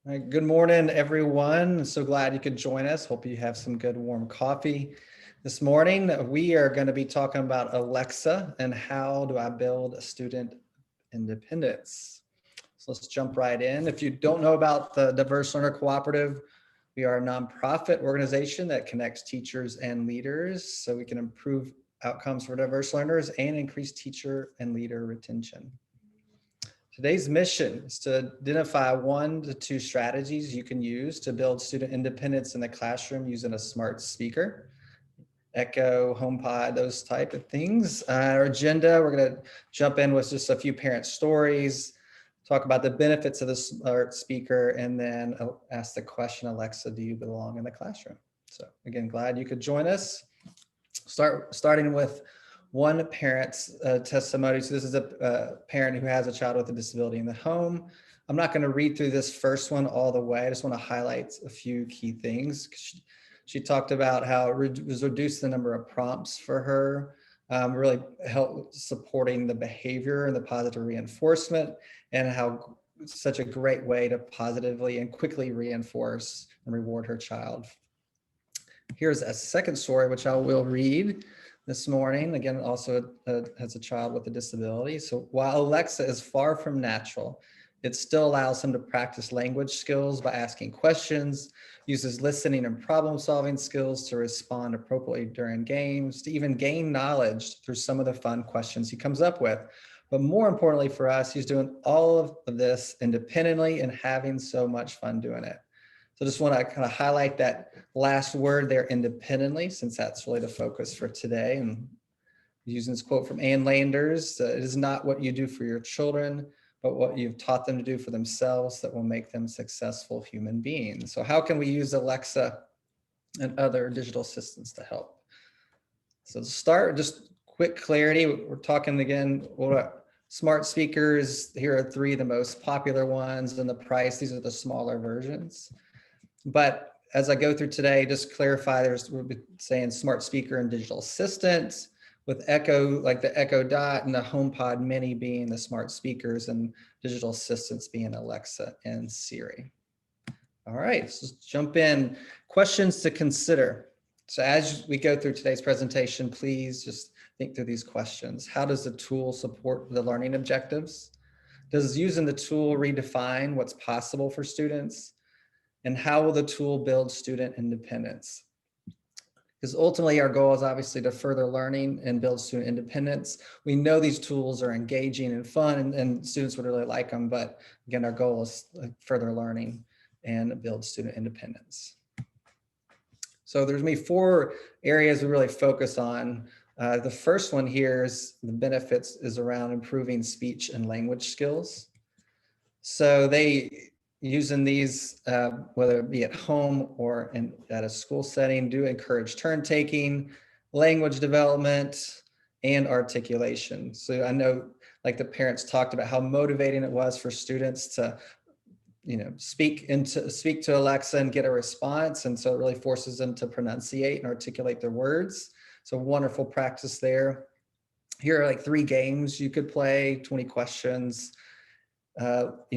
All right, good morning, everyone. So glad you could join us. Hope you have some good warm coffee. This morning, we are going to be talking about Alexa and how do I build student independence. So let's jump right in. If you don't know about the Diverse Learner Cooperative, we are a nonprofit organization that connects teachers and leaders so we can improve outcomes for diverse learners and increase teacher and leader retention. Today's mission is to identify 1 to 2 strategies you can use to build student independence in the classroom using a smart speaker, Echo, HomePod, those type of things. Our agenda, we're going to jump in with just a few parent stories, talk about the benefits of the smart speaker, and then ask the question, Alexa, do you belong in the classroom? So again, glad you could join us. Starting with one parent's testimony. So this is a parent who has a child with a disability in the home. I'm not going to read through this first one all the way. I just want to highlight a few key things. She talked about how it was reduced the number of prompts for her, really helped supporting the behavior and the positive reinforcement, and how such a great way to positively and quickly reinforce and reward her child. Here's a second story, which I will read this morning. Again, also has a child with a disability. So while Alexa is far from natural, it still allows him to practice language skills by asking questions, uses listening and problem solving skills to respond appropriately during games, to even gain knowledge through some of the fun questions he comes up with. But more importantly for us, he's doing all of this independently and having so much fun doing it. So just want to kind of highlight that last word there, independently, since that's really the focus for today. And using this quote from Ann Landers, it is not what you do for your children, but what you've taught them to do for themselves that will make them successful human beings. So how can we use Alexa and other digital assistants to help? So to start, just quick clarity, we're talking again, smart speakers. Here are 3 of the most popular ones, and the price, these are the smaller versions. But as I go through today, just clarify, we'll be saying smart speaker and digital assistant, with Echo, like the Echo Dot and the HomePod Mini being the smart speakers, and digital assistants being Alexa and Siri. All right, so let's jump in. Questions to consider. So as we go through today's presentation, please just think through these questions. How does the tool support the learning objectives? Does using the tool redefine what's possible for students? And how will the tool build student independence? Because ultimately our goal is obviously to further learning and build student independence. We know these tools are engaging and fun, and students would really like them, but again, our goal is further learning and build student independence. So there's going to be 4 areas we really focus on. The first one here is the benefits is around improving speech and language skills. So using these, whether it be at home or at a school setting, do encourage turn taking, language development, and articulation. So I know, like the parents talked about how motivating it was for students to, speak to Alexa and get a response. And so it really forces them to pronunciate and articulate their words. So wonderful practice there. Here are like 3 games you could play, 20 questions.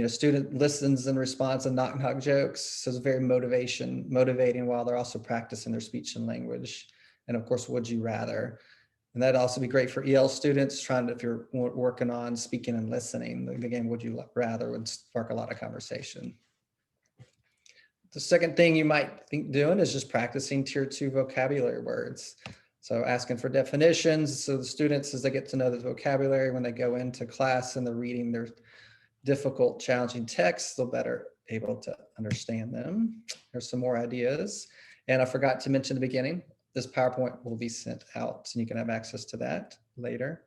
Student listens and responds to knock jokes. So it's very motivating while they're also practicing their speech and language. And of course, would you rather? And that'd also be great for EL students if you're working on speaking and listening, the game would you rather would spark a lot of conversation. The second thing you might think doing is just practicing tier 2 vocabulary words. So asking for definitions. So the students, as they get to know the vocabulary, when they go into class and they're reading their difficult, challenging texts, they'll better able to understand them. There's some more ideas. And I forgot to mention at the beginning, this PowerPoint will be sent out so you can have access to that later.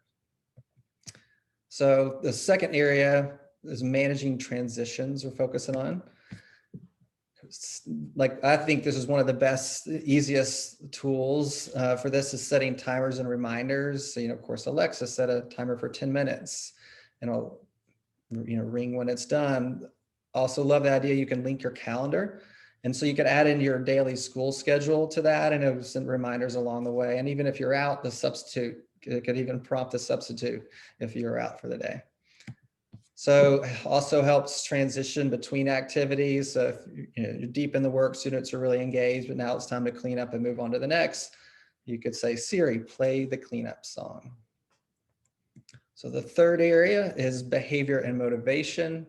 So the second area is managing transitions we're focusing on. Like, I think this is one of the best, easiest tools for this is setting timers and reminders. So, of course, Alexa set a timer for 10 minutes and it'll ring when it's done. Also love the idea you can link your calendar. And so you could add in your daily school schedule to that, and it would send reminders along the way. And even if you're out, it could even prompt the substitute if you're out for the day. So also helps transition between activities. So if you're deep in the work, students are really engaged, but now it's time to clean up and move on to the next. You could say, Siri, play the cleanup song. So the third area is behavior and motivation.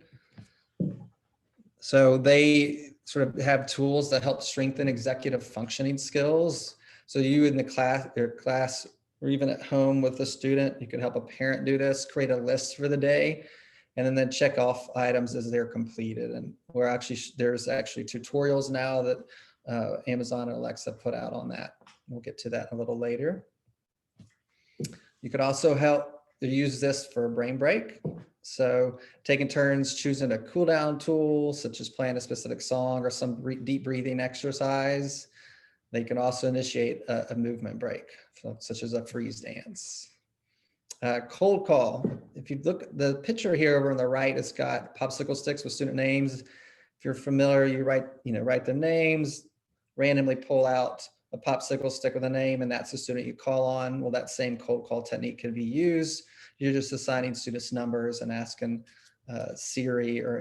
So they sort of have tools that help strengthen executive functioning skills. So you in the class, or even at home with a student, you can help a parent do this, create a list for the day, and then check off items as they're completed. And there's actually tutorials now that Amazon and Alexa put out on that. We'll get to that a little later. You could also use this for a brain break. So taking turns choosing a cool down tool, such as playing a specific song or some deep breathing exercise. They can also initiate a movement break, such as a freeze dance. Cold call. If you look at the picture here over on the right, it's got popsicle sticks with student names. If you're familiar, you write the names, randomly pull out a popsicle stick with a name, and that's the student you call on. Well, that same cold call technique can be used. You're just assigning students numbers and asking Siri or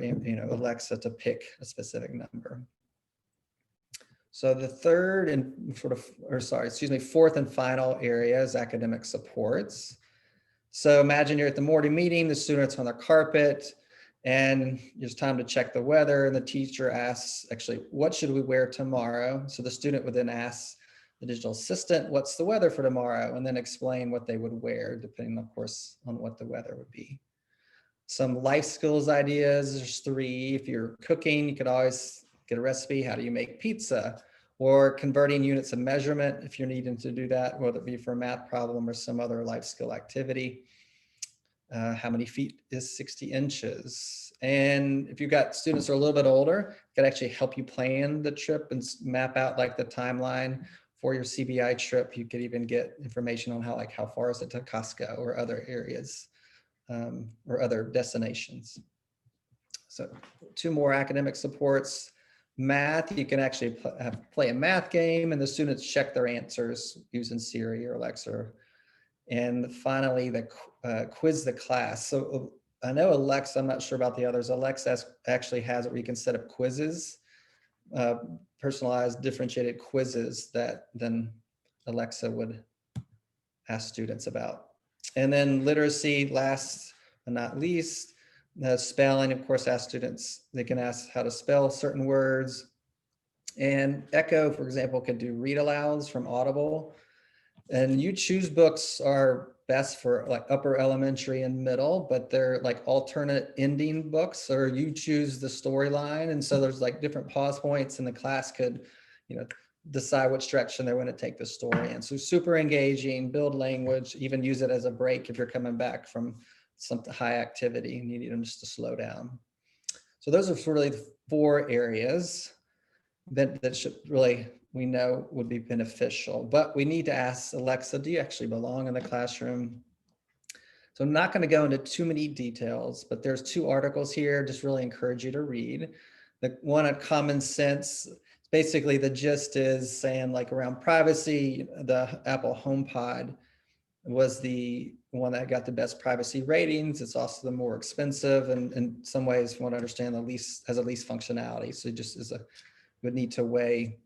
Alexa to pick a specific number. So the fourth and final area is academic supports. So imagine you're at the morning meeting, the students on the carpet, and it's time to check the weather, and the teacher asks, actually, what should we wear tomorrow? So the student would then ask the digital assistant, what's the weather for tomorrow? And then explain what they would wear, depending, of course, on what the weather would be. Some life skills ideas, there's 3. If you're cooking, you could always get a recipe. How do you make pizza? Or converting units of measurement if you're needing to do that, whether it be for a math problem or some other life skill activity. How many feet is 60 inches? And if you've got students who are a little bit older, it could actually help you plan the trip and map out like the timeline for your CBI trip. You could even get information on how far is it to Costco or other areas or other destinations. So 2 more academic supports. Math, you can actually play a math game and the students check their answers using Siri or Alexa. And finally, the quiz the class. So I know Alexa, I'm not sure about the others. Alexa actually has it where you can set up quizzes, personalized differentiated quizzes that then Alexa would ask students about. And then literacy, last but not least, spelling, of course, ask students, they can ask how to spell certain words. And Echo, for example, could do read alouds from Audible. And You Choose books are best for like upper elementary and middle, but they're like alternate ending books, or you choose the storyline. And so there's like different pause points, and the class could, decide which direction they want to take the story in. So super engaging, build language, even use it as a break if you're coming back from some high activity and you need them just to slow down. So those are really the 4 areas that should really, we know would be beneficial, but we need to ask Alexa, do you actually belong in the classroom? So I'm not going to go into too many details, but there's 2 articles here, just really encourage you to read. The one on common sense, basically the gist is saying like around privacy, the Apple HomePod was the one that got the best privacy ratings. It's also the more expensive, and in some ways, you want to understand, has the least functionality. So it just would need to weigh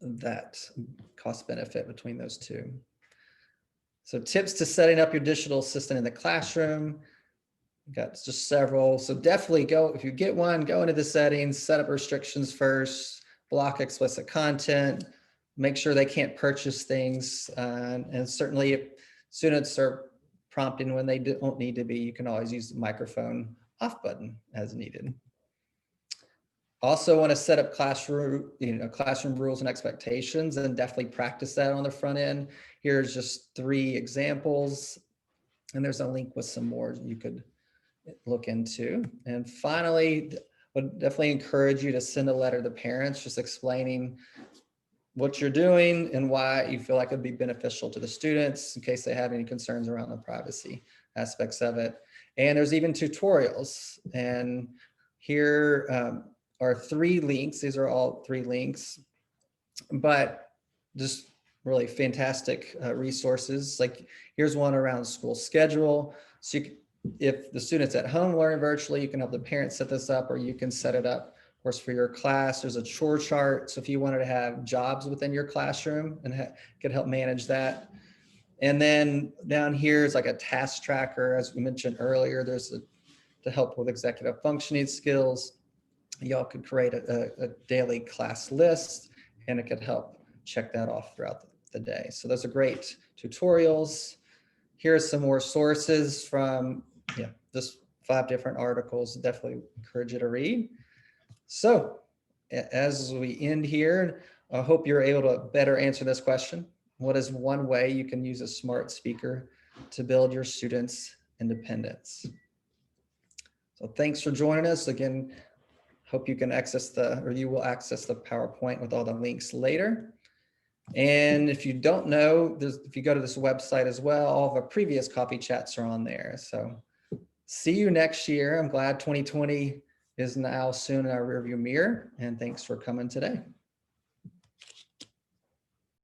that cost benefit between those 2. So tips to setting up your digital assistant in the classroom. Got just several. So definitely if you get one, go into the settings, set up restrictions first, block explicit content, make sure they can't purchase things. And certainly if students are prompting when they don't need to be, you can always use the microphone off button as needed. Also want to set up classroom rules and expectations, and definitely practice that on the front end. Here's just 3 examples, and there's a link with some more you could look into. And finally, would definitely encourage you to send a letter to parents, just explaining what you're doing and why you feel like it'd be beneficial to the students in case they have any concerns around the privacy aspects of it. And there's even tutorials. And here are 3 links. These are all 3 links, but just really fantastic resources. Like here's one around school schedule. So if the student's at home learning virtually, you can help the parents set this up, or you can set it up, of course, for your class. There's a chore chart. So if you wanted to have jobs within your classroom and could help manage that. And then down here is like a task tracker. As we mentioned earlier, there's to help with executive functioning skills. Y'all could create a daily class list, and it could help check that off throughout the day. So those are great tutorials. Here's some more sources from just 5 different articles. Definitely encourage you to read. So as we end here, I hope you're able to better answer this question. What is one way you can use a smart speaker to build your students' independence? So thanks for joining us. Again, hope you can you will access the PowerPoint with all the links later. And if you don't know, if you go to this website as well, all of our previous coffee chats are on there. So see you next year. I'm glad 2020 is now soon in our rearview mirror. And thanks for coming today.